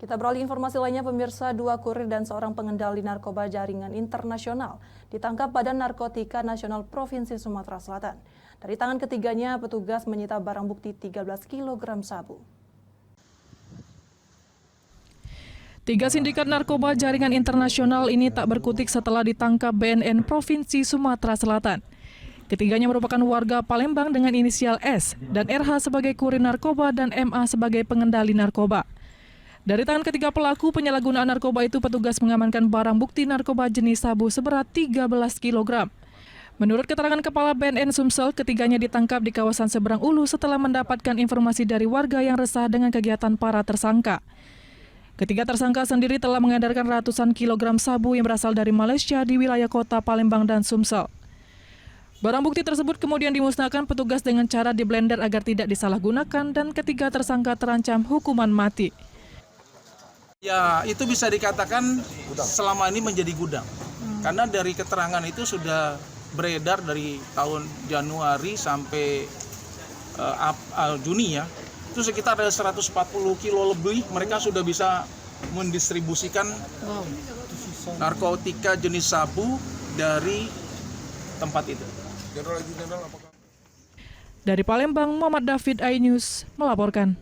Kita beralih informasi lainnya, pemirsa, 2 kurir dan seorang pengendali narkoba jaringan internasional ditangkap Badan Narkotika Nasional Provinsi Sumatera Selatan. Dari tangan ketiganya, petugas menyita barang bukti 13 kg sabu. 3 sindikat narkoba jaringan internasional ini tak berkutik setelah ditangkap BNN Provinsi Sumatera Selatan. Ketiganya merupakan warga Palembang dengan inisial S dan RH sebagai kurir narkoba dan MA sebagai pengendali narkoba. Dari tangan ketiga pelaku penyalahgunaan narkoba itu, petugas mengamankan barang bukti narkoba jenis sabu seberat 13 kg. Menurut keterangan Kepala BNN Sumsel, ketiganya ditangkap di kawasan Seberang Ulu setelah mendapatkan informasi dari warga yang resah dengan kegiatan para tersangka. Ketiga tersangka sendiri telah mengedarkan ratusan kilogram sabu yang berasal dari Malaysia di wilayah kota Palembang dan Sumsel. Barang bukti tersebut kemudian dimusnahkan petugas dengan cara diblender agar tidak disalahgunakan dan ketiga tersangka terancam hukuman mati. Ya, itu bisa dikatakan selama ini menjadi gudang. Karena dari keterangan itu sudah beredar dari tahun Januari sampai Juni ya. Itu sekitar ada 140 kilo lebih mereka sudah bisa mendistribusikan narkotika jenis sabu dari tempat itu. Dari Palembang, Muhammad David, iNews melaporkan.